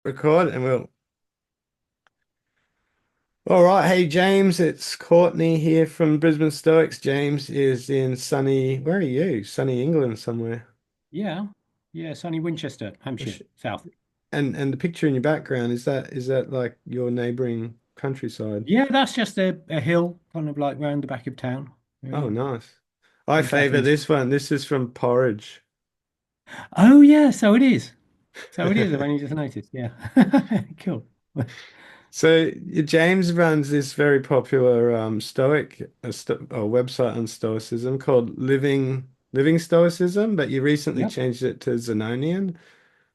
Record and we'll. All right. Hey, James, it's Courtney here from Brisbane Stoics. James is in sunny, where are you? Sunny England somewhere. Yeah, yeah, sunny Winchester, Hampshire, Which- south. And the picture in your background, is that like your neighboring countryside? Yeah, that's just a hill, kind of like round the back of town, Oh, really, nice. I on favor Catherine this Street. one. This is from Porridge. Oh, yeah, so it is. So it is. I've only just noticed. Yeah, cool. So James runs this very popular Stoic website on Stoicism called Living Stoicism, but you recently Yep, changed it to Zenonian.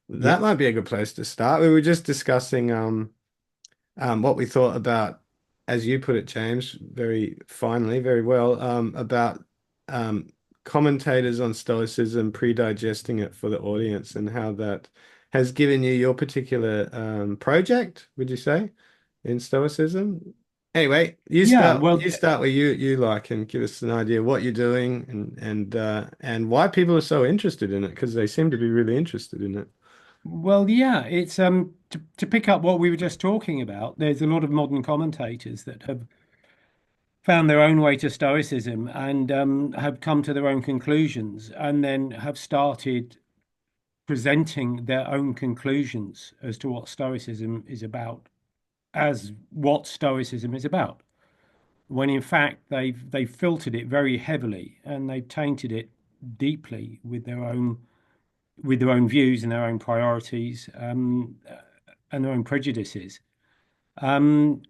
That yep, might be a good place to start. We were just discussing what we thought about, as you put it, James, very finely, very well, about um, commentators on Stoicism pre-digesting it for the audience and how that has given you your particular project, would you say, in Stoicism? Anyway, you yeah. start Well, you start where you like and give us an idea of what you're doing and why people are so interested in it, because they seem to be really interested in it. yeah. It's to pick up what we were just talking about. There's a lot of modern commentators that have found their own way to Stoicism and have come to their own conclusions, and then have started presenting their own conclusions as to what Stoicism is about, as what Stoicism is about, when in fact they've filtered it very heavily and they've tainted it deeply with their own views and their own priorities, and their own prejudices. Um,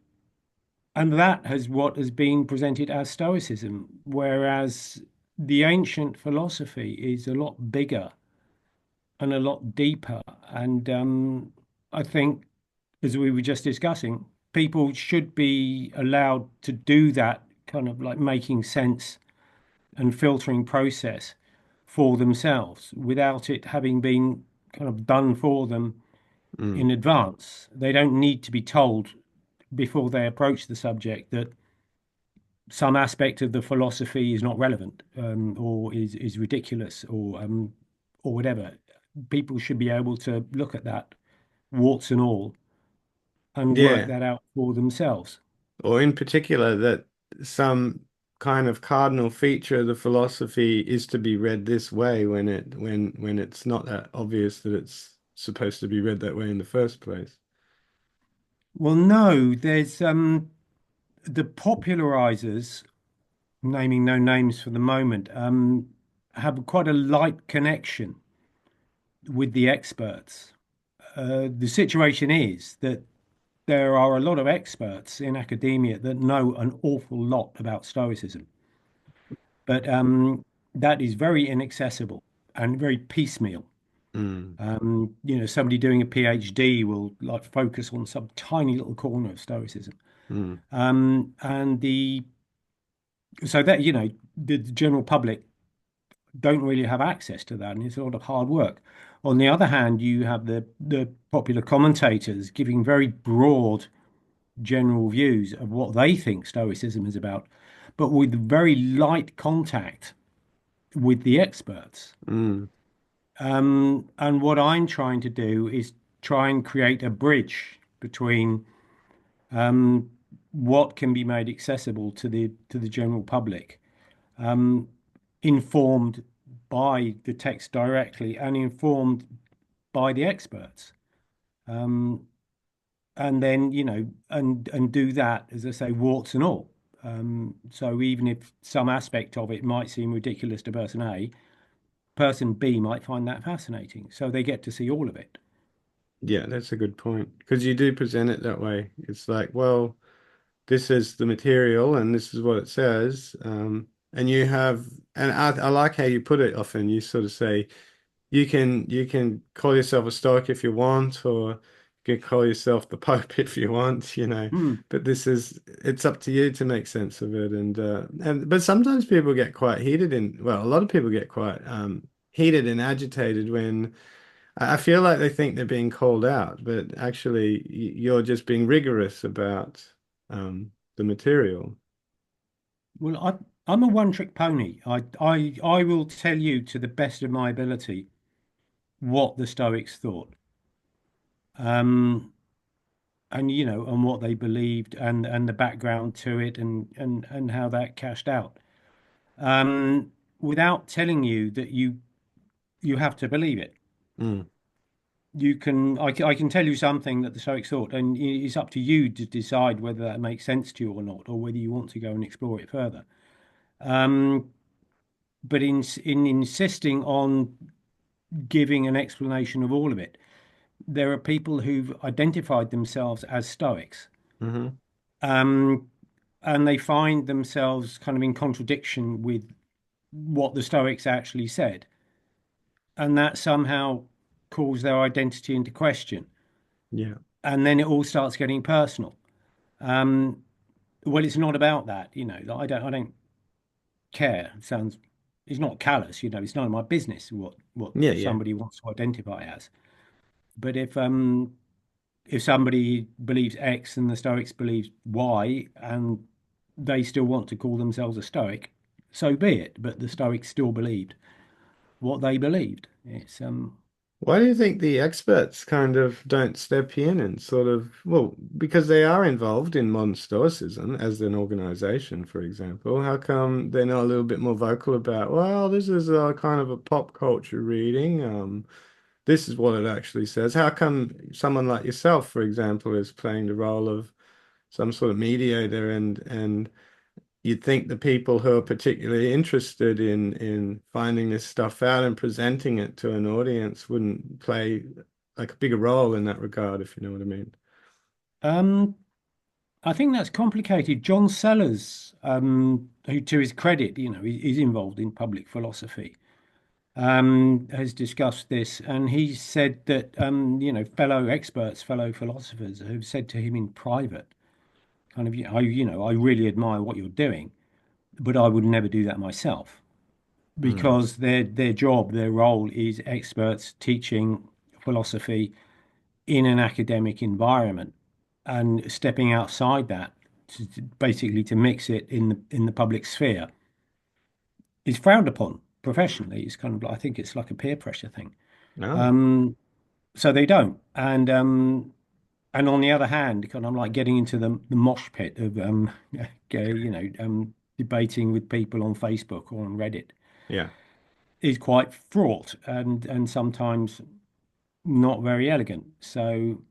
and that has what has been presented as Stoicism, whereas the ancient philosophy is a lot bigger and a lot deeper. And I think, as we were just discussing, people should be allowed to do that kind of like making sense and filtering process for themselves without it having been kind of done for them Mm. in advance. They don't need to be told before they approach the subject that some aspect of the philosophy is not relevant, or is ridiculous, or whatever. People should be able to look at that, warts and all, and work Yeah. that out for themselves. Or in particular, that some kind of cardinal feature of the philosophy is to be read this way when it's not that obvious that it's supposed to be read that way in the first place. Well, no, there's the popularizers, naming no names for the moment, have quite a light connection with the experts. The situation is that there are a lot of experts in academia that know an awful lot about Stoicism, but that is very inaccessible and very piecemeal. Mm, Somebody doing a PhD will like focus on some tiny little corner of Stoicism, mm. and the so that the general public don't really have access to that, and it's a lot of hard work. On the other hand, you have the popular commentators giving very broad general views of what they think Stoicism is about, but with very light contact with the experts. Mm. And what I'm trying to do is try and create a bridge between um, what can be made accessible to the general public, um, informed by the text directly and informed by the experts. Um, and then, and do that, as I say, warts and all. So even if some aspect of it might seem ridiculous to person A, person B might find that fascinating. So they get to see all of it. Yeah, that's a good point. Because you do present it that way. It's like, well, this is the material and this is what it says. And you have, and I like how you put it often. You sort of say, you can call yourself a Stoic if you want, or you can call yourself the Pope if you want, Hmm. But it's up to you to make sense of it. And but sometimes people get quite heated well, a lot of people get quite heated and agitated when I feel like they think they're being called out, but actually you're just being rigorous about the material. Well, I'm a one-trick pony. I will tell you to the best of my ability what the Stoics thought. um, and and what they believed and the background to it and how that cashed out, um, without telling you that you have to believe it. Mm. I can tell you something that the Stoics thought, and it's up to you to decide whether that makes sense to you or not, or whether you want to go and explore it further. Um, but in insisting on giving an explanation of all of it, there are people who've identified themselves as Stoics, Hmm. um, and they find themselves kind of in contradiction with what the Stoics actually said, and that somehow calls their identity into question. Yeah. And then it all starts getting personal. Um, well, it's not about that, I don't care. It sounds, it's not callous, it's none of my business what Yeah, yeah. somebody wants to identify as. But if somebody believes X and the Stoics believe Y, and they still want to call themselves a Stoic, so be it. But the Stoics still believed what they believed. It's Why do you think the experts kind of don't step in and sort of, well, because they are involved in modern Stoicism as an organization, for example, how come they're not a little bit more vocal about, well, this is a kind of a pop culture reading. This is what it actually says. How come someone like yourself, for example, is playing the role of some sort of mediator and you'd think the people who are particularly interested in finding this stuff out and presenting it to an audience wouldn't play like a bigger role in that regard, if you know what I mean. um, I think that's complicated. John Sellers, who, to his credit, he's involved in public philosophy, has discussed this, and he said that fellow experts, fellow philosophers have said to him in private, kind of, I really admire what you're doing, but I would never do that myself Mm. because their job, their role is experts teaching philosophy in an academic environment, and stepping outside that basically to mix it in the public sphere is frowned upon professionally. It's kind of like, I think it's like a peer pressure thing. No. Um, so they don't. And on the other hand, kind of like getting into the mosh pit of debating with people on Facebook or on Reddit Yeah. is quite fraught and sometimes not very elegant. So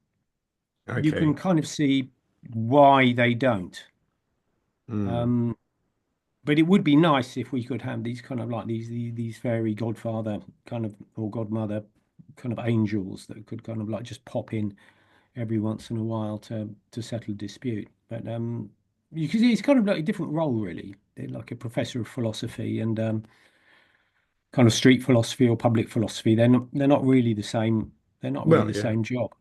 you can Okay. kind of see why they don't. Mm. Um, but it would be nice if we could have these kind of like these fairy godfather kind of or godmother kind of angels that could kind of like just pop in every once in a while to settle a dispute. But you can see it's kind of like a different role really. They're like a professor of philosophy and kind of street philosophy or public philosophy. They're not really the same. They're not really Well, the yeah. same job.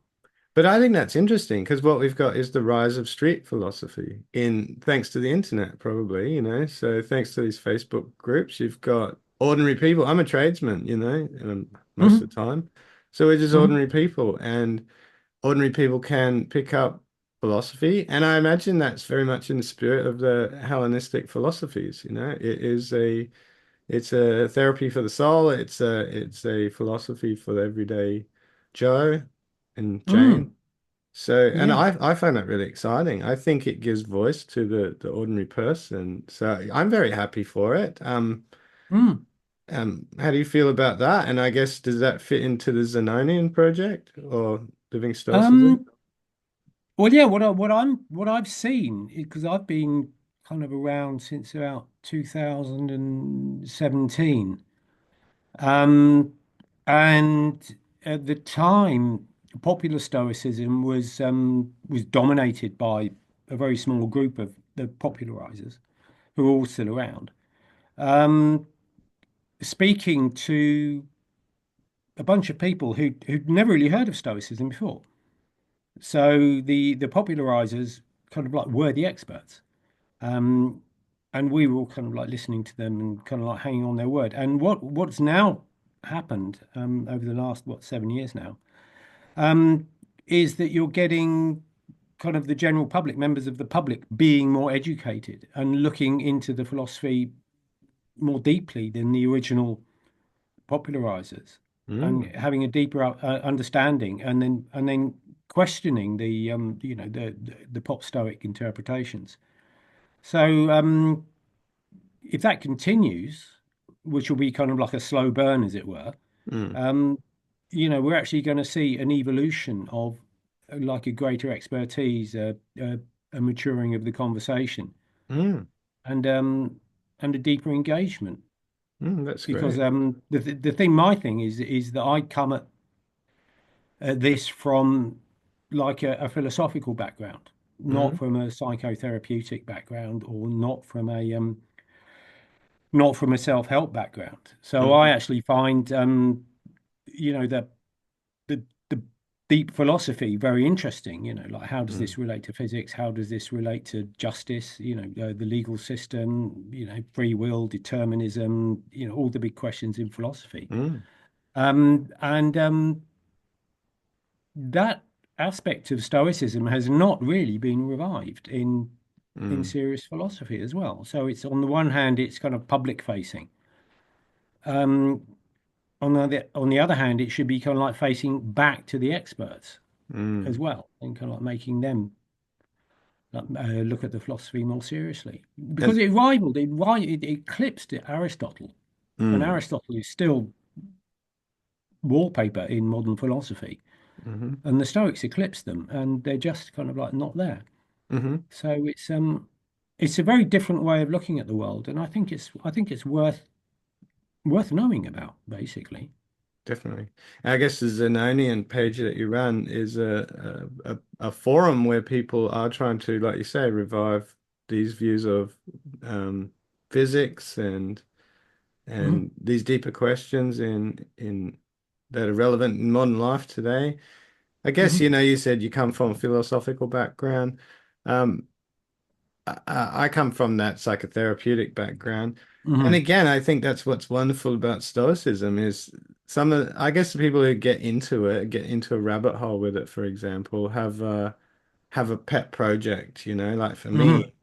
But I think that's interesting because what we've got is the rise of street philosophy in thanks to the internet, probably, you know. So thanks to these Facebook groups, you've got ordinary people. I'm a tradesman, you know, most of Hmm. the time. So we're just Hmm. ordinary people, and ordinary people can pick up philosophy. And I imagine that's very much in the spirit of the Hellenistic philosophies, you know. It's a therapy for the soul. It's a philosophy for the everyday Joe and Jane. Mm. So, and Yeah. I find that really exciting. I think it gives voice to the ordinary person. So I'm very happy for it. Mm. How do you feel about that? And I guess does that fit into the Zenonian project or Living Stoicism? Um, well, yeah, what I've seen, because I've been kind of around since about 2017. Um, and at the time, popular Stoicism was dominated by a very small group of the popularizers who are all still around. Um, Speaking to a bunch of people who'd never really heard of Stoicism before. So the popularizers kind of like were the experts. Um, and we were all kind of like listening to them and kind of like hanging on their word. And what's now happened over the last 7 years now um, is that you're getting kind of the general public, members of the public, being more educated and looking into the philosophy more deeply than the original popularizers. and Mm. having a deeper understanding, and then questioning the the pop Stoic interpretations. So if that continues, which will be kind of like a slow burn, as it were, Mm. um, we're actually going to see an evolution of like a greater expertise, a maturing of the conversation, Mm. and um, and a deeper engagement. Mm. That's Because great. the thing, my thing is that I come at this from like a philosophical background, not Mm. from a psychotherapeutic background, or not from a self-help background. So I Mm. actually find the the deep philosophy very interesting. Like, how does Mm. this relate to physics? How does this relate to justice? The legal system. Free will, determinism. All the big questions in philosophy. Mm. And that aspect of Stoicism has not really been revived in Mm. serious philosophy as well. So it's, on the one hand, it's kind of public facing. Um, on the other hand, it should be kind of like facing back to the experts as Mm. well, and kind of like making them look at the philosophy more seriously, because And it eclipsed Aristotle, and mm. Aristotle is still wallpaper in modern philosophy, Mm-hmm. and the Stoics eclipsed them, and they're just kind of like not there. Mm-hmm. So it's a very different way of looking at the world, and I think it's worth knowing about, basically. Definitely. I guess the Zenonian page that you run is a forum where people are trying to, like you say, revive these views of um, physics Mhm. and these deeper questions in that are relevant in modern life today. I guess, Mhm. you said you come from a philosophical background. Um, I come from that psychotherapeutic background. And Mhm. again, I think that's what's wonderful about Stoicism is I guess the people who get into a rabbit hole with it, for example, have a pet project, like for Mhm. me,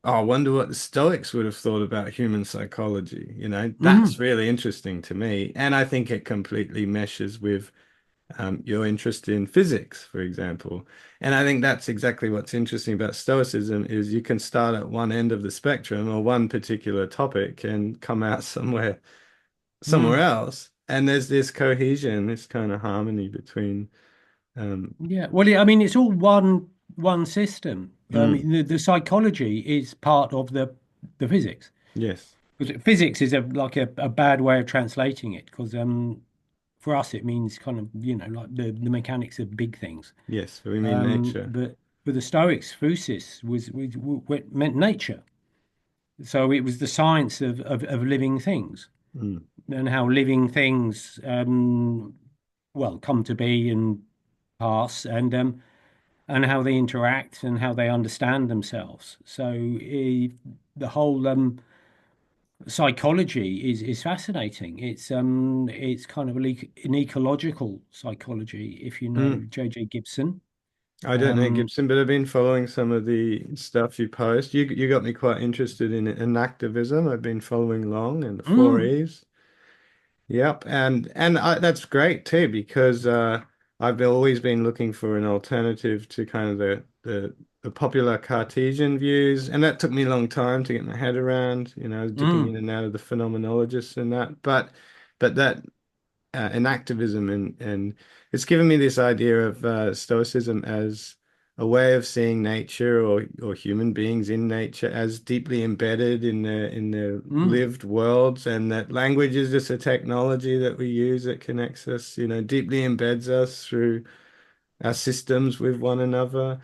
oh, I wonder what the Stoics would have thought about human psychology, that's Mhm. really interesting to me. And I think it completely meshes with your interest in physics, for example. And I think that's exactly what's interesting about Stoicism is you can start at one end of the spectrum or one particular topic and come out somewhere Mhm. else. And there's this cohesion, this kind of harmony between Yeah. Well, I mean, it's all one system. I mm, mean, the psychology is part of the physics. yes, Because physics is a bad way of translating it, because for us it means kind of like the mechanics of big things. yes, we mean nature. But for the Stoics, physis meant nature. So it was the science of living things, Mm, and how living things well, come to be and pass, and how they interact and how they understand themselves. So the whole psychology is fascinating. It's kind of an ecological psychology, if you know mm. J.J. Gibson. I don't know Um, Gibson, but I've been following some of the stuff you post. You got me quite interested in activism. I've been following along and the four mm, E's. Yep, that's great too because I've always been looking for an alternative to kind of the popular Cartesian views, and that took me a long time to get my head around. I was dipping in mm, and out of the phenomenologists and that, but that in activism and it's given me this idea of Stoicism as a way of seeing nature or human beings in nature as deeply embedded in the mm, lived worlds, and that language is just a technology that we use that connects us, deeply embeds us through our systems with one another.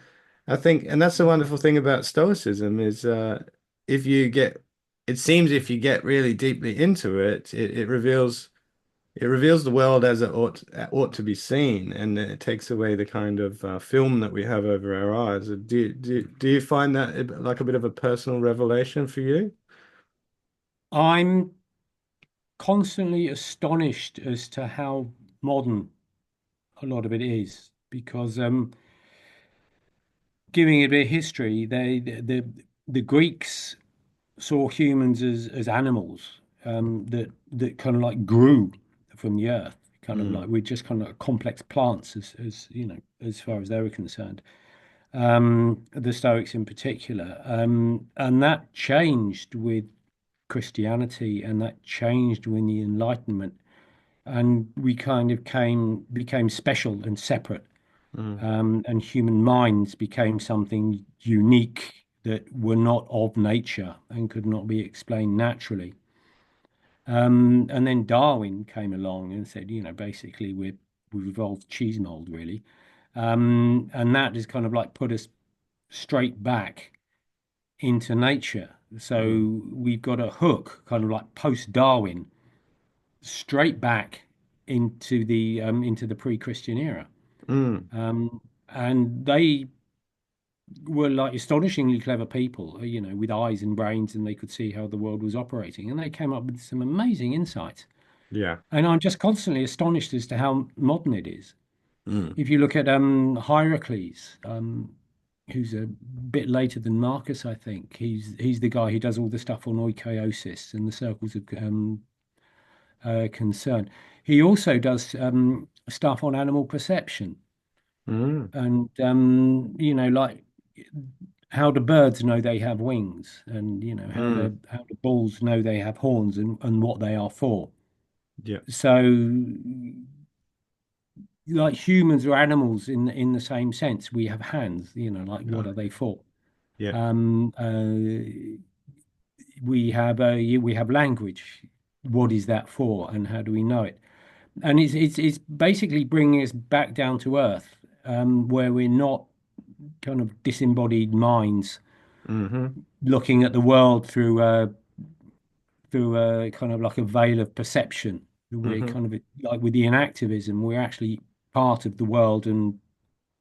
I think, and that's the wonderful thing about Stoicism is if you get, it seems if you get really deeply into it, it reveals the world as it ought to be seen, and it takes away the kind of film that we have over our eyes. Do you find that like a bit of a personal revelation for you? I'm constantly astonished as to how modern a lot of it is, because giving it a bit of history, the Greeks saw humans as animals that kind of like grew from the earth, kind of like Mm, we're just kind of complex plants as you know, as far as they were concerned. The Stoics in particular, and that changed with Christianity, and that changed with the Enlightenment, and we kind of came became special and separate, mm, and human minds became something unique that were not of nature and could not be explained naturally. And then Darwin came along and said, you know, basically we've evolved cheese mold really, and that has kind of like put us straight back into nature. mm, So we've got a hook, kind of like post-Darwin, straight back into the pre-Christian era. mm. And they were like astonishingly clever people, you know, with eyes and brains, and they could see how the world was operating, and they came up with some amazing insights. Yeah. And I'm just constantly astonished as to how modern it is. Mm, If you look at Hierocles, who's a bit later than Marcus, I think he's the guy who does all the stuff on oikeiosis and the circles of concern. He also does stuff on animal perception mm, and you know, like how do birds know they have wings, and you know mm. how do bulls know they have horns and what they are for. Yeah. So, like humans or animals in the same sense, we have hands. You know, like what Oh, are they for? yeah. Um, we have language. What is that for, and how do we know it? And it's basically bringing us back down to earth, where we're not kind of disembodied minds Mm-hmm. looking at the world through a kind of like a veil of perception. We're Mm-hmm. kind of like with the inactivism, we're actually part of the world and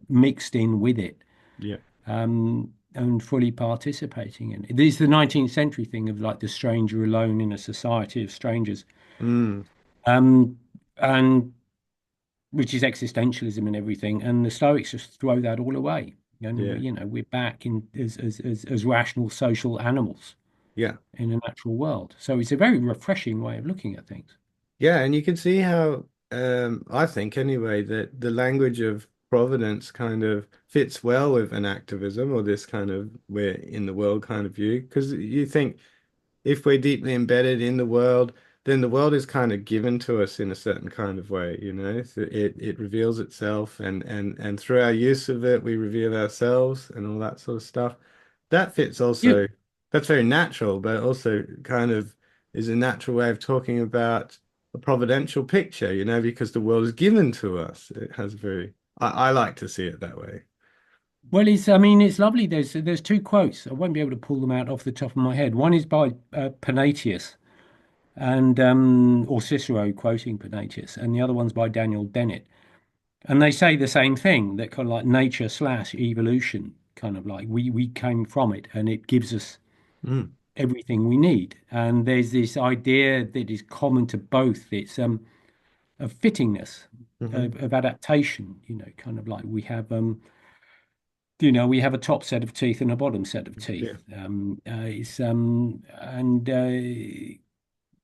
mixed in with it, Yeah. and fully participating in it. This is the 19th century thing of like the stranger alone in a society of strangers, Mm, um, and which is existentialism and everything. And the Stoics just throw that all away. And yeah. you know, we're back in as rational social animals Yeah. in a natural world. So it's a very refreshing way of looking at things. Yeah, and you can see how I think anyway that the language of providence kind of fits well with an activism or this kind of we're in the world kind of view. Because you think if we're deeply embedded in the world, then the world is kind of given to us in a certain kind of way, you know. So it reveals itself and through our use of it, we reveal ourselves and all that sort of stuff. That fits Yeah. also, that's very natural, but also kind of is a natural way of talking about a providential picture, you know, because the world is given to us. It has very, I like to see it that way. Well, I mean, it's lovely. There's two quotes. I won't be able to pull them out off the top of my head. One is by Panaetius and or Cicero quoting Panaetius, and the other one's by Daniel Dennett. And they say the same thing, that kind of like nature slash evolution, kind of like we came from it, and it gives us Mm, everything we need. And there's this idea that is common to both. It's of fittingness, hmm. of adaptation. You know, kind of like we have you know, we have a top set of teeth and a bottom set of teeth. Yeah. It's and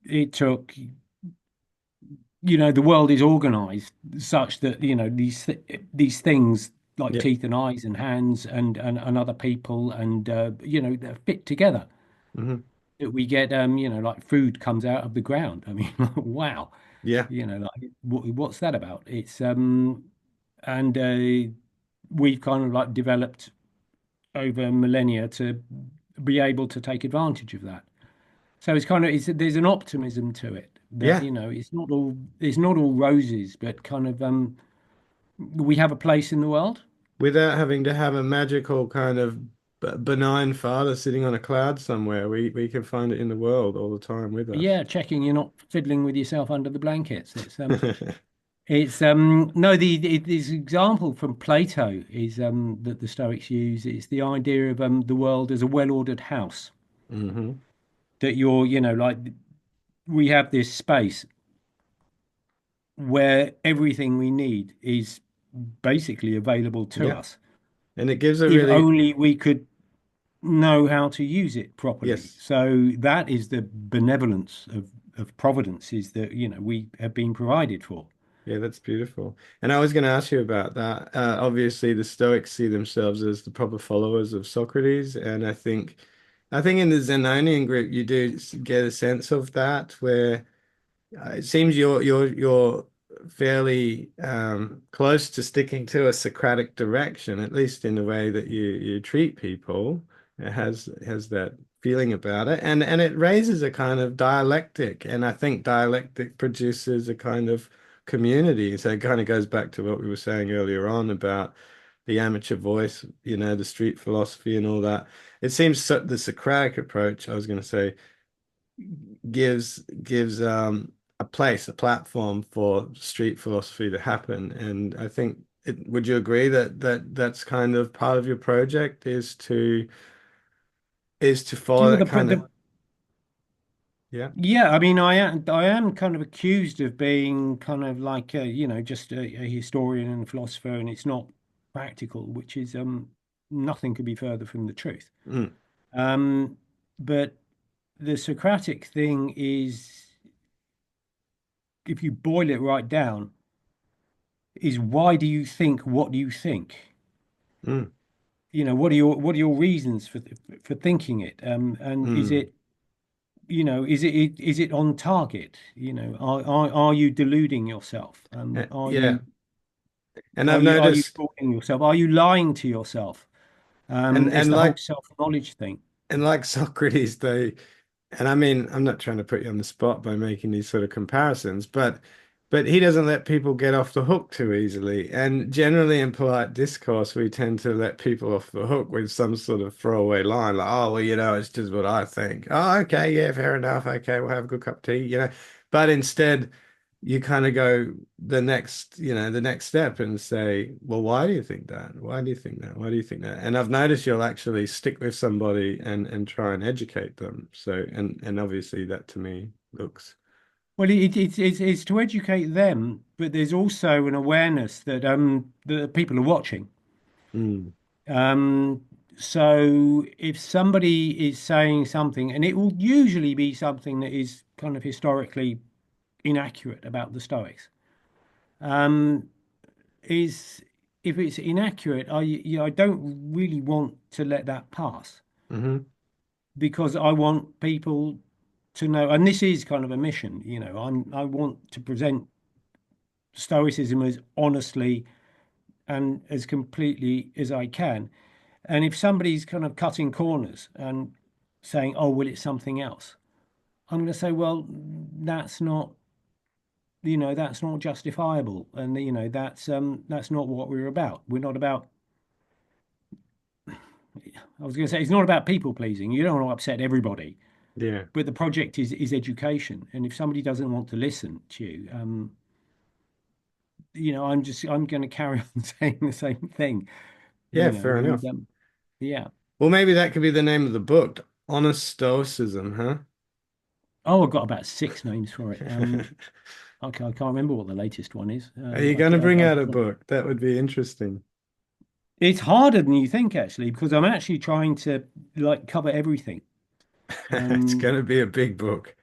it took, you know, the world is organized such that, you know, these things like Yeah. teeth and eyes and hands and other people and you know, they're fit together, Hmm. that we get you know, like food comes out of the ground. I mean, wow, Yeah. you know, like what's that about? It's and we've kind of like developed over millennia to be able to take advantage of that. So it's kind of there's an optimism to it that, Yeah. you know, it's not all roses, but kind of we have a place in the world. Without having to have a magical kind of benign father sitting on a cloud somewhere. We can find it in the world all the time with us. Yeah, checking you're not fiddling with yourself under the blankets. It's no, this example from Plato is that the Stoics use. It's the idea of the world as a well-ordered house, Hmm. that you're, you know, like we have this space where everything we need is basically available to Yeah. us. And it gives a If really, only we could know how to use it properly. yes. So that is the benevolence of providence, is that, you know, we have been provided for. Yeah, that's beautiful. And I was going to ask you about that. Obviously, the Stoics see themselves as the proper followers of Socrates, and I think in the Zenonian group you do get a sense of that, where it seems you're fairly close to sticking to a Socratic direction, at least in the way that you treat people. It has that feeling about it, and it raises a kind of dialectic, and I think dialectic produces a kind of community. So it kind of goes back to what we were saying earlier on about the amateur voice, the street philosophy and all that. It seems the Socratic approach, I was going to say, gives a place, a platform for street philosophy to happen. And I think would you agree that that's kind of part of your project is to follow Yeah, that kind of the yeah. yeah, I am kind of accused of being kind of like just a historian and a philosopher, and it's not practical, which is nothing could be further from the truth. Mm, Um, but the Socratic thing is, if you boil it right down, is why do you think what do you think? mm, What are your reasons for thinking it? And is mm. it is it on target? Are you deluding yourself? Yeah. And I've Are you noticed fooling yourself? Are you lying to yourself? and It's and the whole like self-knowledge thing. and like Socrates, and I mean, I'm not trying to put you on the spot by making these sort of comparisons, but he doesn't let people get off the hook too easily. And generally in polite discourse, we tend to let people off the hook with some sort of throwaway line like, "Oh, well, it's just what I think." Oh, okay, yeah, fair enough. Okay, we'll have a good cup of tea. But instead you kind of go the next step and say, well, why do you think that? Why do you think that? Why do you think that? And I've noticed you'll actually stick with somebody and try and educate them. So, and obviously that to me looks, Well, it's to educate them, but there's also an awareness that the people are watching. mm, Um, so if somebody is saying something, and it will usually be something that is kind of historically inaccurate about the Stoics, um, is if it's inaccurate, I don't really want to let that pass hmm because I want people to know, and this is kind of a mission, I want to present Stoicism as honestly and as completely as I can. And if somebody's kind of cutting corners and saying, "Oh, well, it's something else," I'm going to say, "Well, that's not, that's not justifiable, and that's not what we're about. We're not about." I was going to say it's not about people pleasing. You don't want to upset everybody, yeah, but the project is education. And if somebody doesn't want to listen to you, I'm going to carry on saying the same thing, yeah, you know, fair and enough. yeah. Well, maybe that could be the name of the book, Honest Stoicism, huh? Oh, I've got about six names for it. Okay, I can't remember what the latest one is. Are you going to bring out a book? That would be interesting. It's harder than you think actually, because I'm actually trying to like cover everything. It's Um, going to be a big book.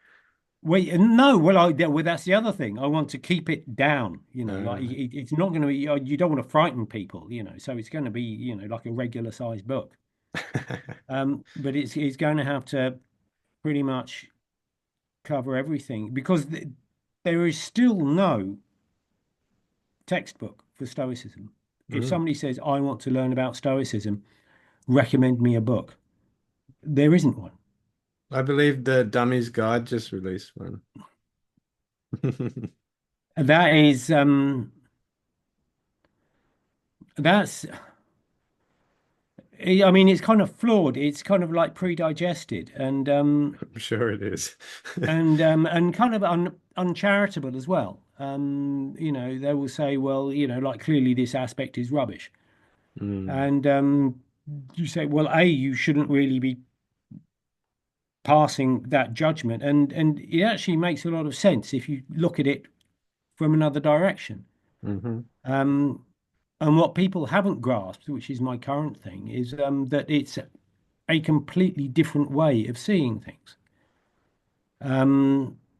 wait, no, well, that's the other thing. I want to keep it down. Like Uh, it's not going to be. You don't want to frighten people. So it's going to be, like a regular sized book. But it's going to have to pretty much cover everything because there is still no textbook for Stoicism. If mm. somebody says, I want to learn about Stoicism, recommend me a book. There isn't one. I believe the Dummy's Guide just released one. That is that's I mean it's kind of flawed. It's kind of like pre-digested I'm sure it is. and kind of uncharitable as well. They will say, well, like clearly this aspect is rubbish. Mm, And you say, well, A, you shouldn't really be passing that judgment. And it actually makes a lot of sense if you look at it from another direction. hmm Um, and what people haven't grasped, which is my current thing, is that it's a completely different way of seeing things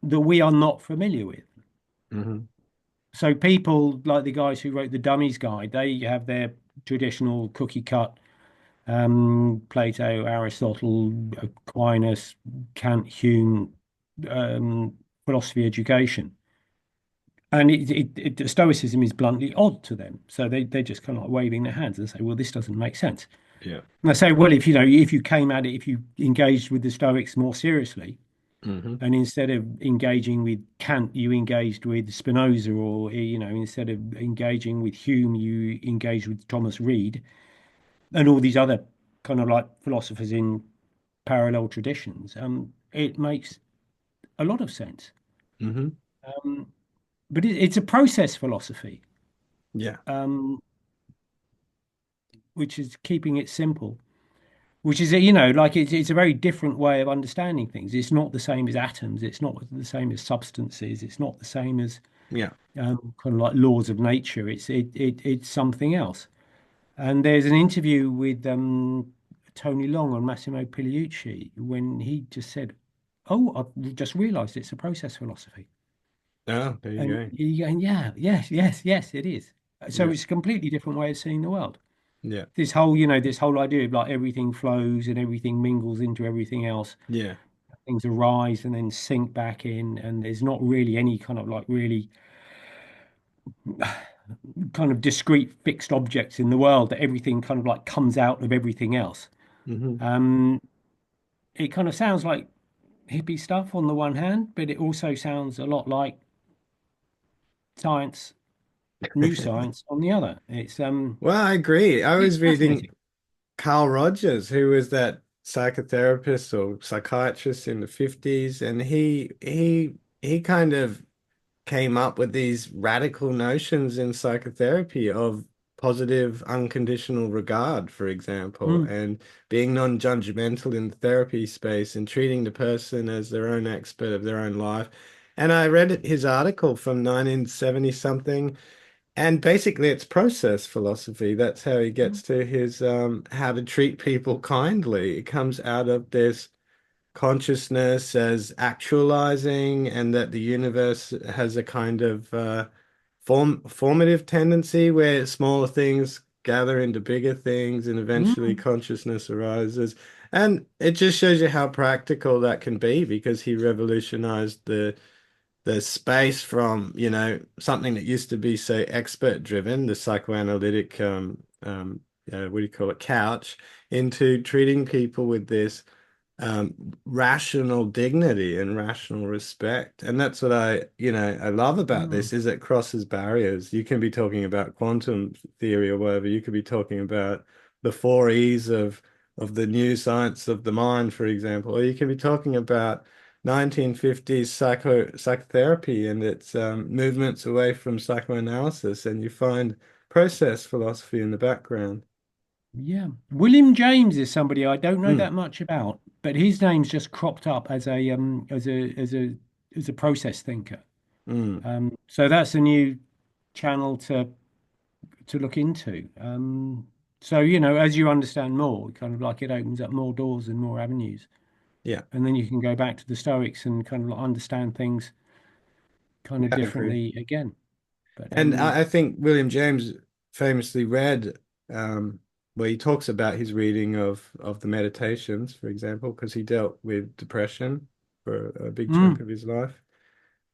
that we are not familiar with. hmm So people like the guys who wrote the Dummies Guide, they have their traditional cookie cut Plato, Aristotle, Aquinas, Kant, Hume um, philosophy education. And Stoicism is bluntly odd to them. So they're just kind of like waving their hands and say, well, this doesn't make sense. Yeah. And I say, well, if you know, if you came at it, if you engaged with the Stoics more seriously, Hmm. and instead of engaging with Kant, you engaged with Spinoza, or you know, instead of engaging with Hume, you engaged with Thomas Reid and all these other kind of like philosophers in parallel traditions. It makes a lot of sense. Hmm. Um, but it's a process philosophy, Yeah. um, which is keeping it simple. Which is, you know, like it's a very different way of understanding things. It's not the same as atoms. It's not the same as substances. It's not the same as Yeah. kind of like laws of nature. It's something else. And there's an interview with Tony Long on Massimo Pigliucci when he just said, "Oh, I've just realised it's a process philosophy." Oh, there you And go. you going, "Yeah, yes, yes, yes, it is." So Yeah. it's a completely different way of seeing the world. Yeah. This whole, you know, this whole idea of like everything flows and everything mingles into everything else. Yeah. Things arise and then sink back in, and there's not really any kind of like really kind of discrete fixed objects in the world that everything kind of like comes out of everything else. Hmm. Um, it kind of sounds like hippie stuff on the one hand, but it also sounds a lot like science, new science on the other. Well, I agree. I It's was reading fascinating. Carl Rogers, who was that psychotherapist or psychiatrist in the 50s, and he kind of came up with these radical notions in psychotherapy of positive unconditional regard, for example, Mm, and being non-judgmental in the therapy space and treating the person as their own expert of their own life. And I read his article from 1970 something, and basically it's process philosophy. That's how he mm, gets to his how to treat people kindly. It comes out of this consciousness as actualizing, and that the universe has a kind of formative tendency where smaller things gather into bigger things and eventually mm, consciousness arises. And it just shows you how practical that can be, because he revolutionized the space from, something that used to be, say, expert driven, the psychoanalytic what do you call it, couch, into treating people with this um, rational dignity and rational respect. And that's what I love about mm. this, is it crosses barriers. You can be talking about quantum theory or whatever. You could be talking about the four E's of the new science of the mind, for example, or you can be talking about 1950s psychotherapy and its movements away from psychoanalysis, and you find process philosophy in the background. Yeah. William James is somebody I don't know Mm, that much about, but his name's just cropped up as a process thinker. mm, So that's a new channel to look into. So you know, as you understand more, kind of like it opens up more doors and more avenues, yeah, and then you can go back to the Stoics and kind of like understand things kind of yeah, I agree. differently again. But And I think William James famously read where he talks about his reading of the Meditations, for example, because he dealt with depression for a big chunk mm, of his life.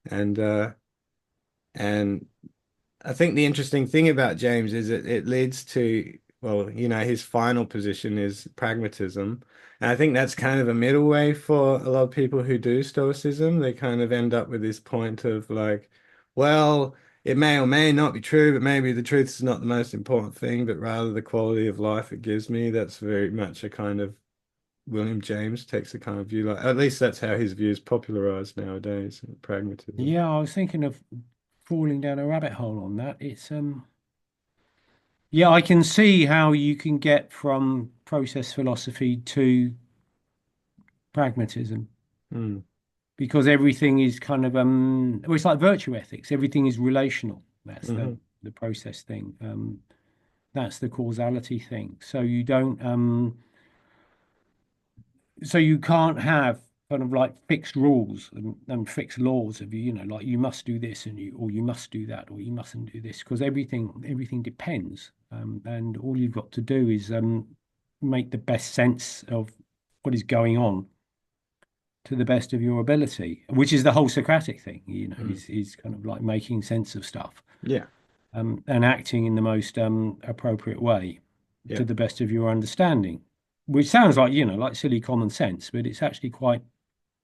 And and I think the interesting thing about James is it leads to, well, his final position is pragmatism. And I think that's kind of a middle way for a lot of people who do Stoicism. They kind of end up with this point of like, well, it may or may not be true, but maybe the truth is not the most important thing, but rather the quality of life it gives me. That's very much a kind of William James takes a kind of view, like at least that's how his view is popularized nowadays, pragmatism. yeah, I was thinking of falling down a rabbit hole on that. Yeah, I can see how you can get from process philosophy to pragmatism Hmm. because everything is kind of well, it's like virtue ethics. Everything is relational. That's the Hmm. the process thing. That's the causality thing. So you don't so you can't have. kind of like fixed rules and fixed laws of like you must do this or you must do that or you mustn't do this because everything depends. And all you've got to do is make the best sense of what is going on to the best of your ability, which is the whole Socratic thing, Mm. is kind of like making sense of stuff, Yeah. and acting in the most appropriate way Yeah. to the best of your understanding, which sounds like, like silly common sense, but it's actually quite,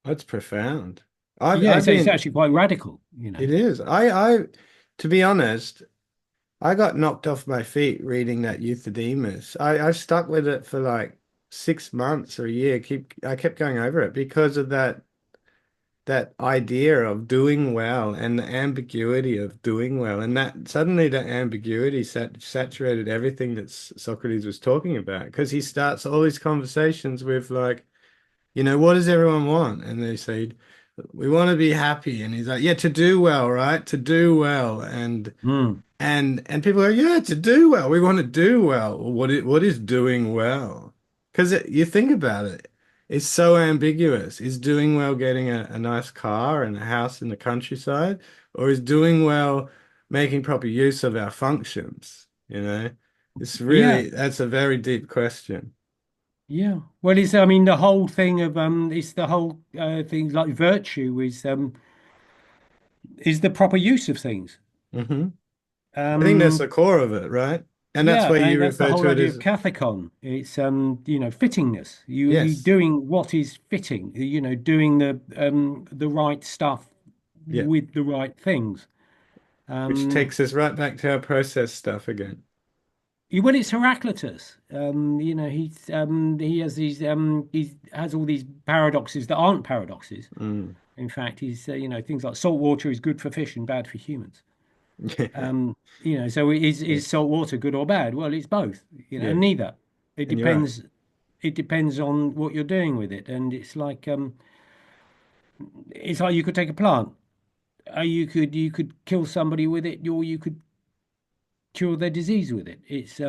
That's profound. yeah, I've it's been, actually quite radical. it is. To be honest, I got knocked off my feet reading that Euthydemus. I stuck with it for like 6 months or a year. I kept going over it because of that idea of doing well and the ambiguity of doing well. And that suddenly that ambiguity saturated everything that Socrates was talking about because he starts all these conversations with like, what does everyone want? And they say, we want to be happy. And he's like, yeah, to do well, right? To do well. Mm. And people go, yeah, to do well. We want to do well. Well, what is doing well? Because you think about it, it's so ambiguous. Is doing well getting a nice car and a house in the countryside, or is doing well making proper use of our functions? Yeah, That's a very deep question. yeah. Well, I mean, the whole thing of it's the whole thing like virtue is the proper use of things. Hmm. I think that's the Um, core of it, right? And that's Yeah, why and you that's the refer whole to it idea as, of kathekon. It's fittingness. You yes, doing what is fitting, doing the right stuff yeah, with the right things. which Um takes us right back to our process stuff again. well, it's Heraclitus. He has he has all these paradoxes that aren't paradoxes. Mm. In fact, he's things like salt water is good for fish and bad for humans. Yeah, So is yes, salt water good or bad? Well, it's both, yeah, and neither. It and you're right. depends. It depends on what you're doing with it, and it's like you could take a plant. You could kill somebody with it, or you could cure their disease with it. Is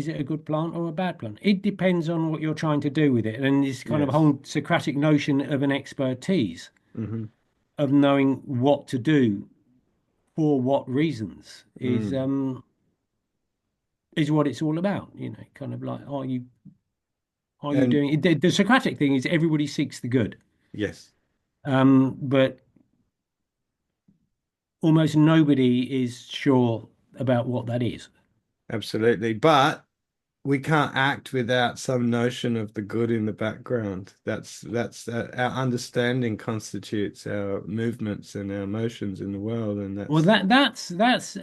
it a good plant or a bad plant? It depends on what you're trying to do with it, and this kind of Yes. whole Socratic notion of an expertise Hmm. of knowing what to do for what reasons Mm. is what it's all about. Kind of like are you And doing it? The Socratic thing is everybody seeks the good, yes, but almost nobody is sure about what that is. absolutely. But we can't act without some notion of the good in the background. That's our understanding constitutes our movements and our motions in the world, and Well, that's that's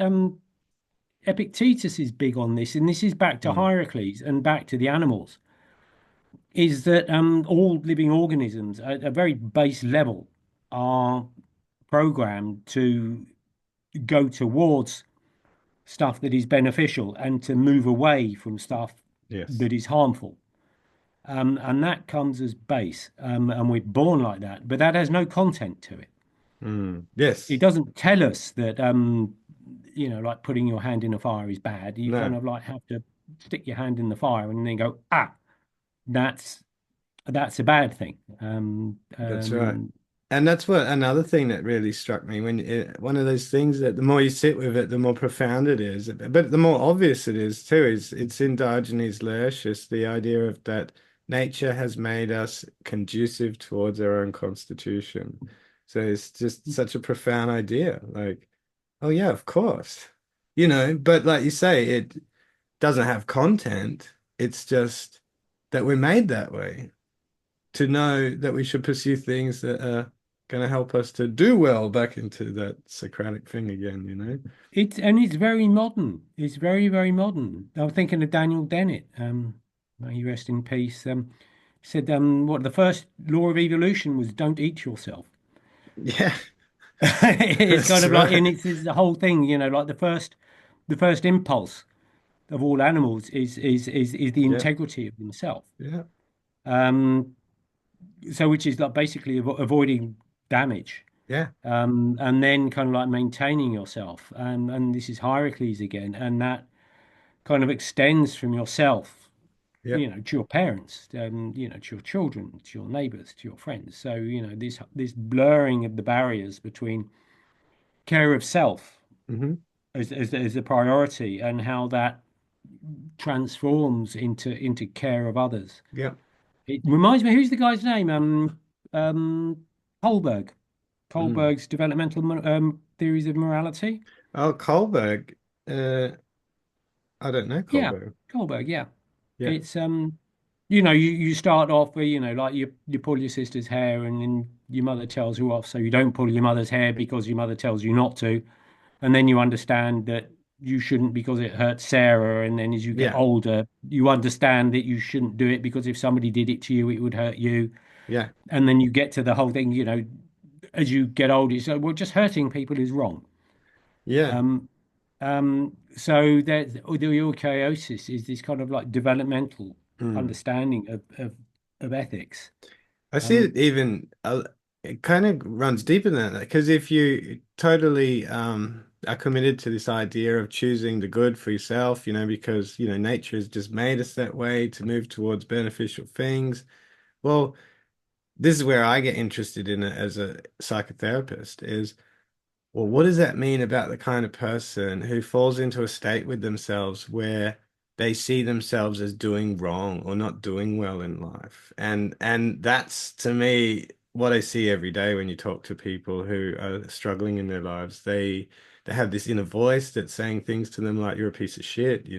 Epictetus is big on this, and this is back to mm, Hierocles and back to the animals. Is that all living organisms at a very base level are programmed to go towards stuff that is beneficial and to move away from stuff yes, that is harmful. And that comes as base, and we're born like that, but that has no content to it. It yes, doesn't tell us that, like putting your hand in a fire is bad. You kind no. of like have to stick your hand in the fire and then go, ah, that's that's a bad thing. That's right. And that's what another thing that really struck me one of those things that the more you sit with it, the more profound it is. But the more obvious it is too, is it's in Diogenes Laertius, the idea of that nature has made us conducive towards our own constitution. So it's just such a profound idea. Like, oh yeah, of course. But like you say, it doesn't have content. It's just that we're made that way to know that we should pursue things that are going to help us to do well back into that Socratic thing again. It's very modern. It's very, very modern. I was thinking of Daniel Dennett. May he rest in peace. Said what the first law of evolution was don't eat yourself. Yeah, It's kind that's of like, and right. it's the whole thing, like the first impulse of all animals is the Yeah, integrity of themselves. yeah, Um, so which is like basically avoiding damage, yeah, and then kind of like maintaining yourself. And this is Hierocles again, and that kind of extends from yourself Yep. to your parents, to your children, to your neighbors, to your friends. So, this blurring of the barriers between care of self Hmm. as a priority and how that transforms into care of others. Yep. It reminds me, who's the guy's name? Kohlberg. Mm. Kohlberg's developmental theories of morality. Oh, Kohlberg. Uh, I don't know Yeah, Kohlberg. Kohlberg. Yeah, Yeah. it's you start off where like you pull your sister's hair and then your mother tells you off, so you don't pull your mother's hair because your mother tells you not to, and then you understand that you shouldn't because it hurts Sarah, and then as you get Yeah. older, you understand that you shouldn't do it because if somebody did it to you, it would hurt you, Yeah. and then you get to the whole thing, as you get older, you say, well, just hurting people is wrong. Yeah. Um, so that the eukaryosis is this kind of like developmental Mm. understanding of ethics. I see Um, it even it kind of runs deeper than that because if you totally are committed to this idea of choosing the good for yourself, because nature has just made us that way to move towards beneficial things. Well, this is where I get interested in it as a psychotherapist is, well, what does that mean about the kind of person who falls into a state with themselves where they see themselves as doing wrong or not doing well in life? And that's to me what I see every day when you talk to people who are struggling in their lives. They have this inner voice that's saying things to them like you're a piece of shit, you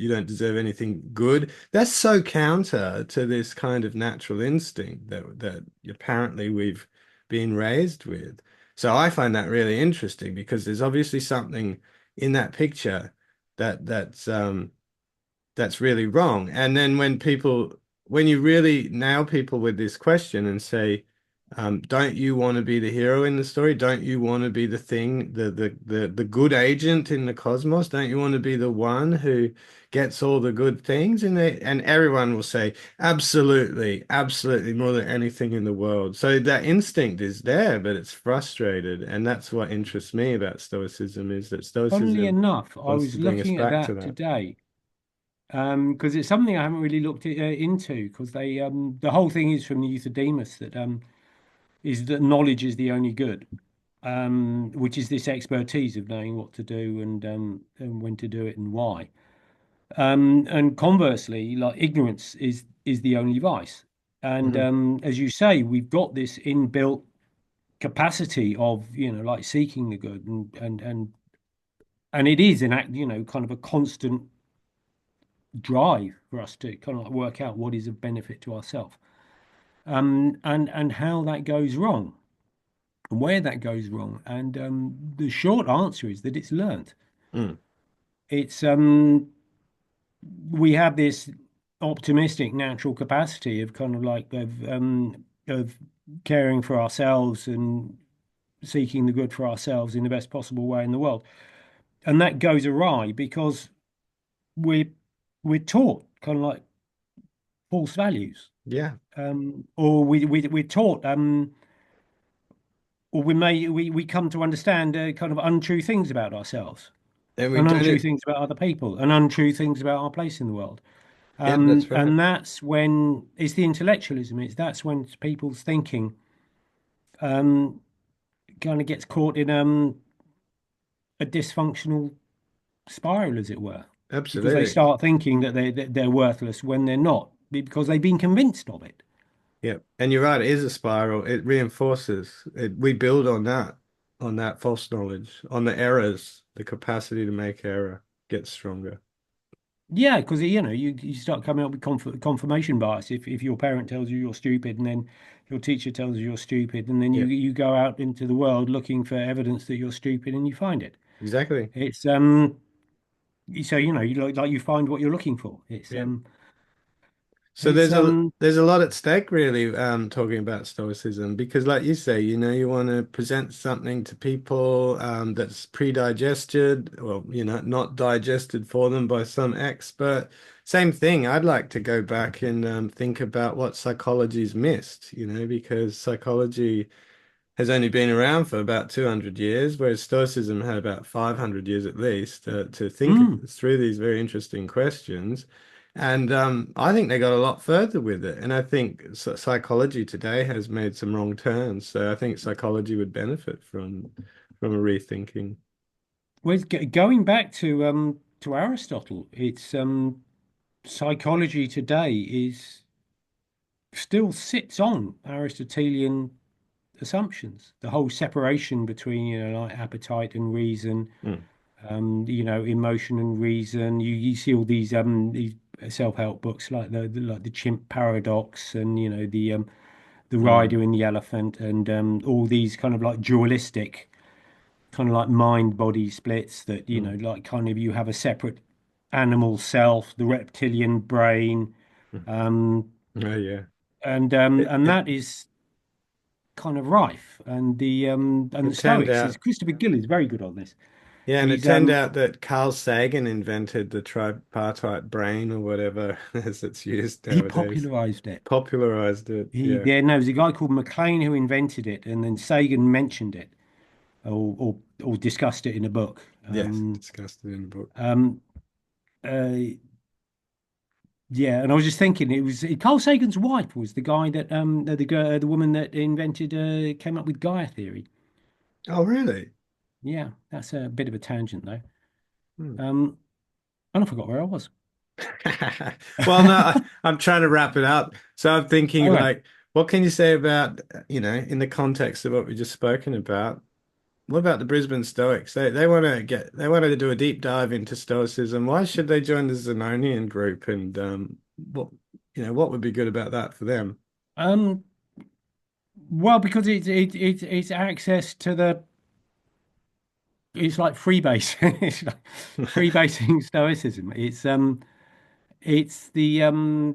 don't deserve anything good. That's so counter to this kind of natural instinct that apparently we've been raised with. So I find that really interesting because there's obviously something in that picture that's really wrong. And then when you really nail people with this question and say, don't you want to be the hero in the story? Don't you want to be the thing, the good agent in the cosmos? Don't you want to be the one who gets all the good things? And everyone will say, absolutely, absolutely, more than anything in the world. So that instinct is there, but it's frustrated. And that's what interests me about Stoicism is that Funnily Stoicism enough, I wants was to bring us looking at back to that that. today because it's something I haven't really looked into because the whole thing is from the Euthydemus that is that knowledge is the only good, which is this expertise of knowing what to do and when to do it and why. And conversely, like ignorance is the only vice. And Mhm. as you say, we've got this inbuilt capacity of, like seeking the good and it is an act, kind of a constant drive for us to kind of like work out what is of benefit to ourselves. And how that goes wrong and where that goes wrong. And the short answer is that it's learnt. Mm. It's we have this optimistic natural capacity of kind of like of caring for ourselves and seeking the good for ourselves in the best possible way in the world. And that goes awry because we're we're taught kind of like false values. Yeah. Or we're taught or we come to understand kind of untrue things about ourselves And we've and done untrue it. things about other people and untrue things about our place in the world. Yep, that's right. And that's when it's the intellectualism. It's that's when people's thinking um, kind of gets caught in a dysfunctional spiral, as it were, because they Absolutely. start thinking that they're worthless when they're not, because they've been convinced of it. Yep. And you're right, it is a spiral. It reinforces it. We build on that false knowledge, on the errors, the capacity to make error gets stronger. Yeah, because you start coming up with confirmation bias. If your parent tells you you're stupid, and then your teacher tells you you're stupid, and then you Yeah, you go out into the world looking for evidence that you're stupid, and you find it. exactly. It's so you like you find what you're looking for. It's Yeah. um So it's there's a lot at stake really talking about Stoicism because like you say, you want to present something to people that's pre-digested or not digested for them by some expert. Same thing, I'd like to go back and think about what psychology's missed, because psychology has only been around for about 200 years, whereas Stoicism had about 500 years at least to think mm, through these very interesting questions. And I think they got a lot further with it. And I think psychology today has made some wrong turns. So I think psychology would benefit from a rethinking. Well, going back to Aristotle, it's psychology today is still sits on Aristotelian assumptions. The whole separation between, like appetite and reason, Mm, emotion and reason. You see all these self-help books like the chimp paradox, and the mm, rider and the elephant, and all these kind of like dualistic kind of like mind body splits that, mm, like kind of you have a separate animal self, the reptilian brain, mm. um, Oh yeah. and It that is kind of rife. And the it turned Stoics is out, Christopher Gill is very good on this. yeah, and it He's turned out that Carl Sagan invented the tripartite brain or whatever as it's used he nowadays. popularized it. Popularized it. He Yeah. there no, there's a guy called McLean who invented it, and then Sagan mentioned it or discussed it in a book. Yes, discussed it in the book. Um, uh, Yeah, and I was just thinking, it was Carl Sagan's wife was the guy that the woman that invented came up with Gaia theory. Oh, really? Yeah, that's a bit of a tangent though. Hmm. Um, and I forgot where I was. Well, no, I'm trying to wrap it up. So I'm thinking, All right. like, what can you say about, in the context of what we just spoken about? What about the Brisbane Stoics? They want to do a deep dive into Stoicism. Why should they join the Zenonian group? And what would be good about that for them? Um, well, because it's access to it's like freebase. It's like freebasing Stoicism. It's the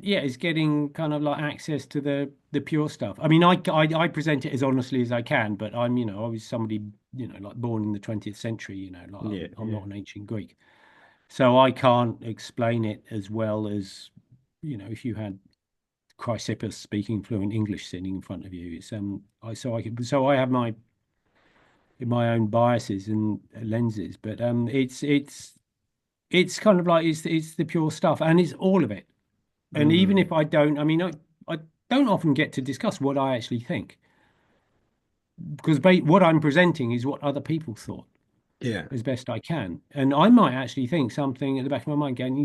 yeah, it's getting kind of like access to the pure stuff. I mean, I present it as honestly as I can, but I was somebody, like born in the 20th century, like Yeah, I'm yeah. not an ancient Greek. So I can't explain it as well as, if you had Chrysippus speaking fluent English sitting in front of you. It's so I have my own biases and lenses, but it's kind of like it's the pure stuff, and it's all of it. And even Mm, if I don't, I mean, I don't often get to discuss what I actually think because what I'm presenting is what other people thought yeah. as best I can. And I might actually think something at the back of my mind going,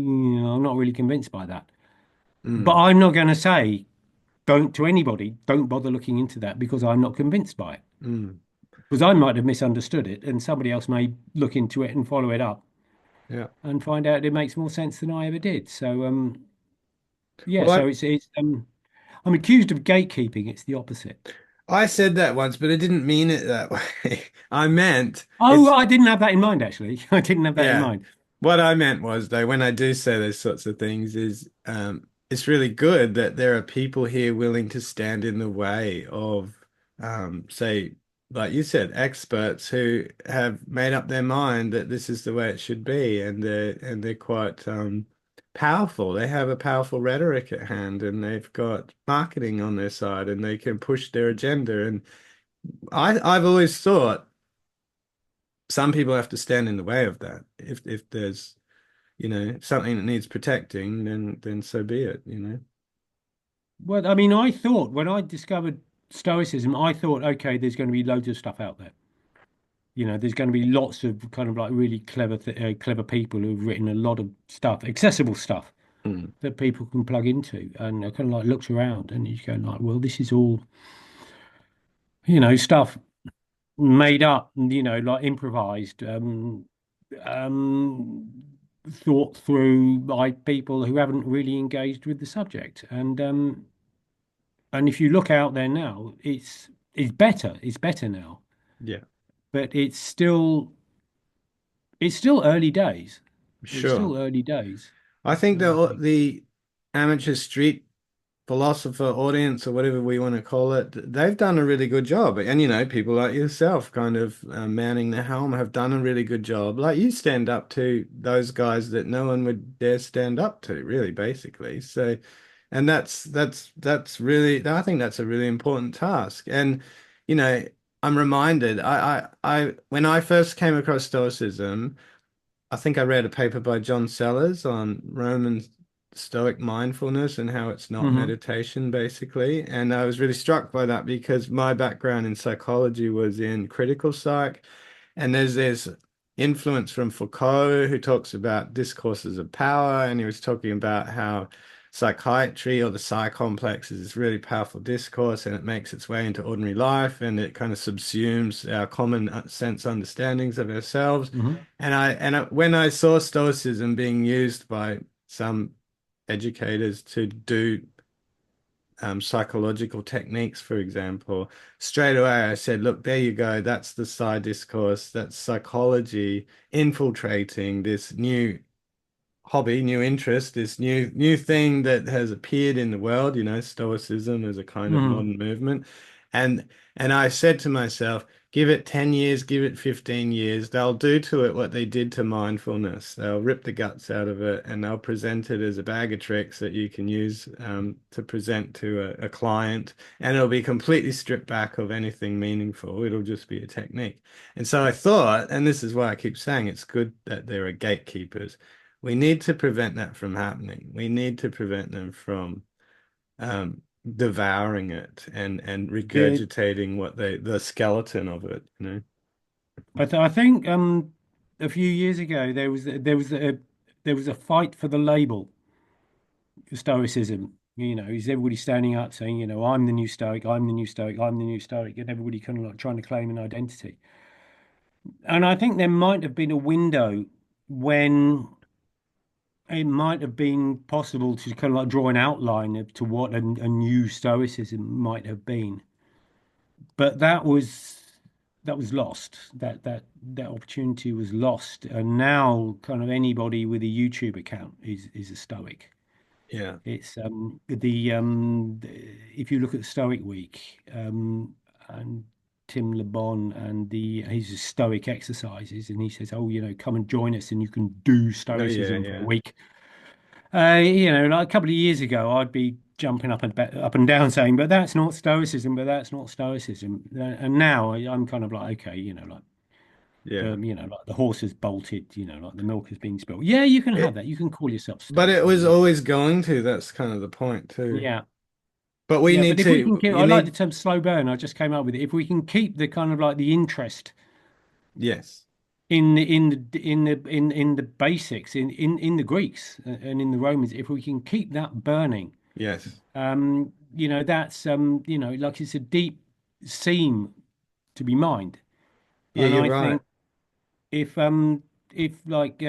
I'm not really convinced by that. But Mm, I'm not going to say, don't to anybody, don't bother looking into that because I'm not convinced by it. mm, Because I might have misunderstood it and somebody else may look into it and follow it up yeah. and find out it makes more sense than I ever did. So, yeah, Well, so it's I'm accused of gatekeeping. It's the opposite. I said that once, but I didn't mean it that way. I meant Oh, it's I didn't have that in mind, actually. I didn't have that in Yeah. mind. What I meant was, though, when I do say those sorts of things, is it's really good that there are people here willing to stand in the way of, say, like you said, experts who have made up their mind that this is the way it should be, and they're quite powerful. They have a powerful rhetoric at hand, and they've got marketing on their side, and they can push their agenda. And I've always thought some people have to stand in the way of that. If there's something that needs protecting, then so be it. Well, I mean, I thought when I discovered Stoicism, I thought, okay, there's going to be loads of stuff out there. There's going to be lots of kind of like really clever people who've written a lot of stuff, accessible stuff Mm. that people can plug into. And I kind of like looks around and you go like, well, this is all, stuff made up, like improvised, um, thought through by people who haven't really engaged with the subject. And if you look out there now, it's better. It's better now, Yeah, but it's still early days. It's sure. still early days. I think I think. the amateur street philosopher audience or whatever we want to call it, they've done a really good job. And people like yourself, kind of manning the helm, have done a really good job. Like you stand up to those guys that no one would dare stand up to, really, basically. So, and that's really, I think that's a really important task. And you know, I'm reminded, when I first came across Stoicism, I think I read a paper by John Sellers on Romans. Stoic mindfulness and how it's not Hmm. meditation, basically. And I was really struck by that because my background in psychology was in critical psych. And there's this influence from Foucault, who talks about discourses of power. And he was talking about how psychiatry or the psi complex is this really powerful discourse and it makes its way into ordinary life and it kind of subsumes our common sense understandings of ourselves. Hmm. When I saw Stoicism being used by some educators to do psychological techniques, for example, straight away I said, look, there you go. That's the psi discourse. That's psychology infiltrating this new hobby, new interest, this new thing that has appeared in the world, Stoicism as a kind of Hmm. modern movement. And and I said to myself, give it 10 years, give it 15 years, they'll do to it what they did to mindfulness. They'll rip the guts out of it and they'll present it as a bag of tricks that you can use to present to a client. And it'll be completely stripped back of anything meaningful. It'll just be a technique. And so I thought, and this is why I keep saying it's good that there are gatekeepers. We need to prevent that from happening. We need to prevent them from um, devouring it and The regurgitating the skeleton of it. I think a few years ago there was a fight for the label for Stoicism. Is everybody standing up saying, I'm the new Stoic, I'm the new Stoic, I'm the new Stoic, and everybody kind of like trying to claim an identity. And I think there might have been a window when it might have been possible to kind of like draw an outline to what a new Stoicism might have been. But that was lost. That opportunity was lost. And now kind of anybody with a YouTube account is a Stoic. Yeah. It's if you look at Stoic Week, and Tim LeBon and his Stoic exercises, and he says, "Oh, come and join us, and you can do Oh yeah, Stoicism for a yeah. week." Like a couple of years ago, I'd be jumping up and down saying, "But that's not Stoicism. But that's not Stoicism." And now I'm kind of like, okay, Yeah. like the horse has bolted, like the milk has been spilled. Yeah, you can have It, that. You can call yourself but it was Stoicism. always going to. That's kind of the point too. Yeah. But we Yeah, need but if we can to, keep, you I like the need, term slow burn. I just came up with it. If we can keep the kind of like the interest yes, in the basics in the Greeks and in the Romans, if we can keep that burning, yes. that's like it's a deep seam to be mined. Yeah, And you're I right. think if like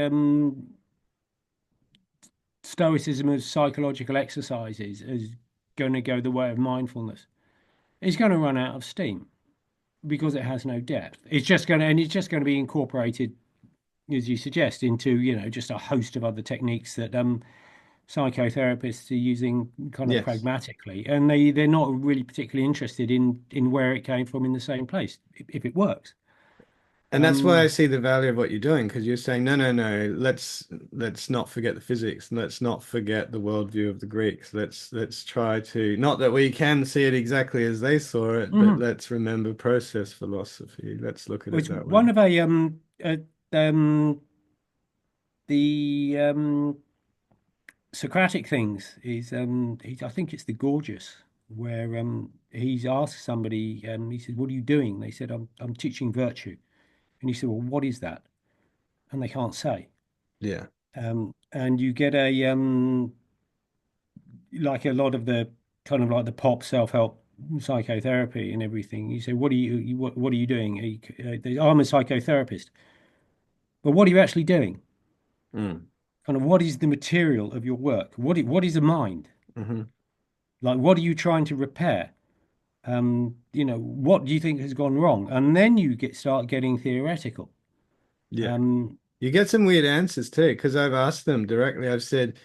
Stoicism as psychological exercises is going to go the way of mindfulness, it's going to run out of steam because it has no depth. It's just going to be incorporated, as you suggest, into just a host of other techniques that psychotherapists are using kind of Yes. pragmatically, and they're not really particularly interested in where it came from in the same place if it works. And that's why I Um, see the value of what you're doing, because you're saying, no, no, no, let's not forget the physics, let's not forget the worldview of the Greeks. Let's try to, not that we can see it exactly as they saw it, but mhm. let's remember process philosophy. Let's look at it It's that way. one of the Socratic things is I think it's the Gorgias where he's asked somebody, he said, "What are you doing?" They said, "I'm teaching virtue," and he said, "Well, what is that?" And they can't say. Yeah. And you get a like a lot of the kind of like the pop self-help psychotherapy and everything. You say, what are you doing? I'm a psychotherapist, but what are you actually doing? Mm. Kind of what is the material of your work? What is a mind? Hmm. Like, what are you trying to repair? What do you think has gone wrong? And then you start getting theoretical. Yeah. Um, You get some weird answers too, because I've asked them directly. I've said,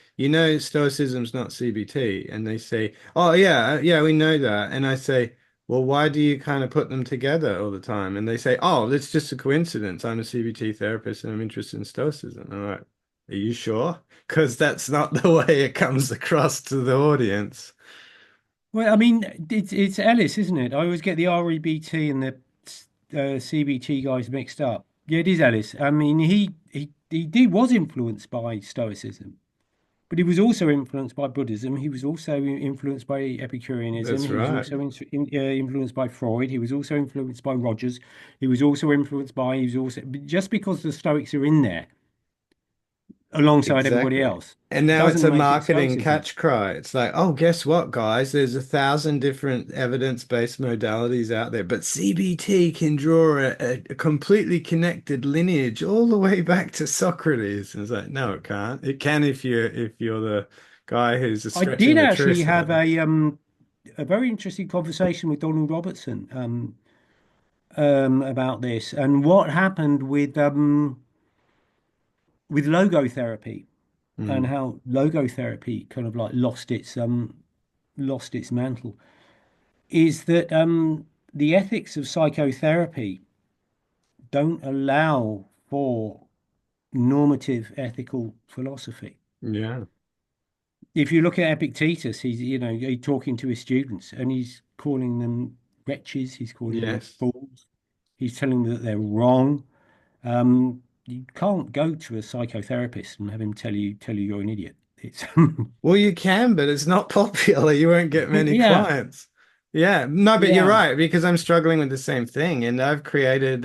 Stoicism's not CBT. And they say, oh, yeah, yeah, we know that. And I say, well, why do you kind of put them together all the time? And they say, oh, it's just a coincidence. I'm a CBT therapist and I'm interested in Stoicism. I'm like, are you sure? Because that's not the way it comes across to the audience. well, I mean, it's Ellis, isn't it? I always get the REBT and the CBT guys mixed up. Yeah, it is Ellis. I mean, he was influenced by Stoicism. But he was also influenced by Buddhism. He was also influenced by Epicureanism. That's He was right. also influenced by Freud. He was also influenced by Rogers. He was also influenced by, he was also, just because the Stoics are in there alongside everybody Exactly. else And now it's doesn't a make it marketing Stoicism. catch cry. It's like, oh, guess what, guys? There's 1,000 different evidence-based modalities out there, but CBT can draw a completely connected lineage all the way back to Socrates. And it's like, no, it can't. It can if you're the guy who's I stretching did the actually truth have out. a very interesting conversation with Donald Robertson about this and what happened with logotherapy and Mm, how logotherapy kind of like lost its mantle. Is that the ethics of psychotherapy don't allow for normative ethical philosophy. yeah. If you look at Epictetus, he's talking to his students and he's calling them wretches, he's calling them Yes. fools, he's telling them that they're wrong. You can't go to a psychotherapist and have him tell you you're an idiot. It's Well, you can, but it's not popular. You won't get many yeah, clients. Yeah, no, but you're yeah. right because I'm struggling with the same thing, and I've started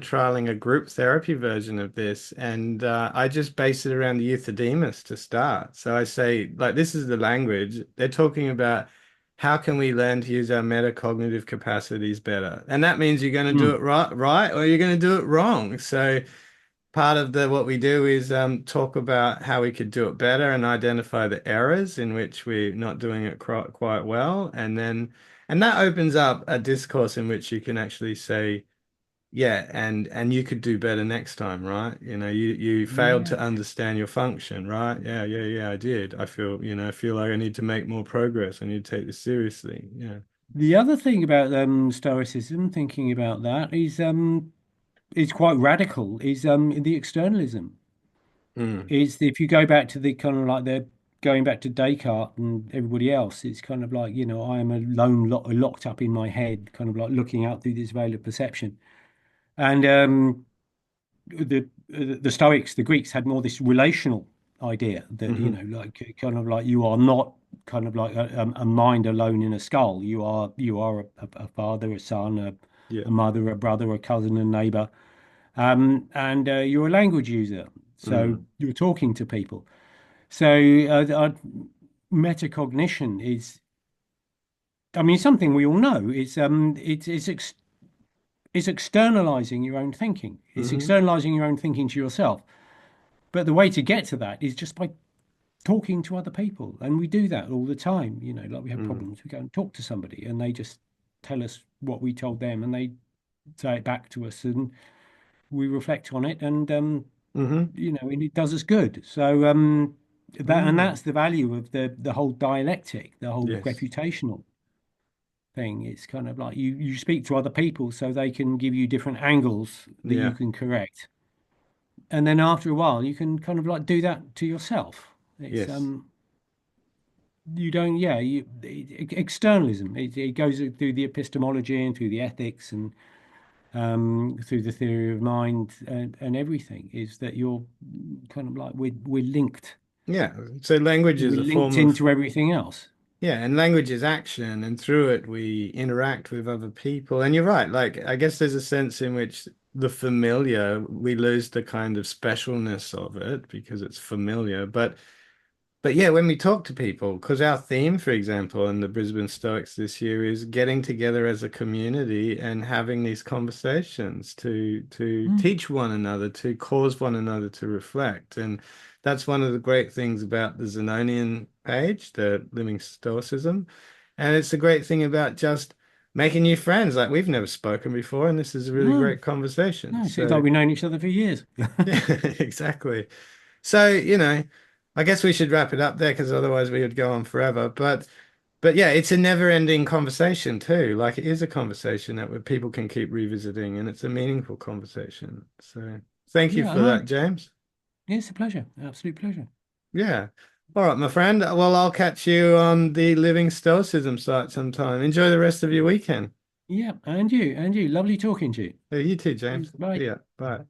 trialing a group therapy version of this, and I just base it around the euthydemus to start. So I say, like, this is the language they're talking about. How can we learn to use our metacognitive capacities better? And that means you're going to do Mm. it right, or you're going to do it wrong. So part of the what we do is talk about how we could do it better and identify the errors in which we're not doing it quite well, and that opens up a discourse in which you can actually say, yeah, and you could do better next time, right? You failed Yeah. to understand your function, right? Yeah, I did. I feel like I need to make more progress. I need to take this seriously. Yeah. The other thing about Stoicism, thinking about that, is quite radical. Is the externalism. Mm. Is if you go back to the kind of like the going back to Descartes and everybody else, it's kind of like, I am alone, locked up in my head, kind of like looking out through this veil of perception. And the Stoics, the Greeks, had more this relational idea that, Hmm. like kind of like you are not kind of like a mind alone in a skull. You are a father, a son, Yeah. a mother, a brother, a cousin, a neighbor, and you're a language user. So Mm. you're talking to people. So metacognition is, I mean, something we all know. It's externalizing your own thinking. It's Hmm. externalizing your own thinking to yourself. But the way to get to that is just by talking to other people. And we do that all the time. Like we have Mm. problems, we go and talk to somebody and they just tell us what we told them and they say it back to us and we reflect on it Hmm. and it does us good. So Mm. that's the value of the whole dialectic, the whole Yes. reputational thing. It's kind of like you speak to other people so they can give you different angles that you Yeah. can correct. And then after a while, you can kind of like do that to yourself. It's Yes. you don't, yeah, externalism. It goes through the epistemology and through the ethics and through the theory of mind and everything. Is that you're kind of like we're linked. Yeah. So language is We're a form linked of, into everything else. yeah, and language is action, and through it we interact with other people. And you're right, like I guess there's a sense in which the familiar, we lose the kind of specialness of it because it's familiar. But yeah, when we talk to people, because our theme, for example, in the Brisbane Stoics this year is getting together as a community and having these conversations to Mm. teach one another, to cause one another to reflect. And that's one of the great things about the Zenonian page, the Living Stoicism. And it's a great thing about just making new friends. Like we've never spoken before, and this is a really No, great conversation. no, it seems like So we've known each other for years. yeah, exactly. So, I guess we should wrap it up there because otherwise we would go on forever. But yeah, it's a never-ending conversation too. Like it is a conversation that where people can keep revisiting and it's a meaningful conversation. So thank you Yeah, I for know. that, James. Yeah, it's a pleasure, absolute pleasure. Yeah. All right, my friend. Well, I'll catch you on the Living Stoicism site sometime. Enjoy the rest of your weekend. Yeah, and you, lovely talking to you. Yeah, you too, James. Cheers, bye. See ya. Bye.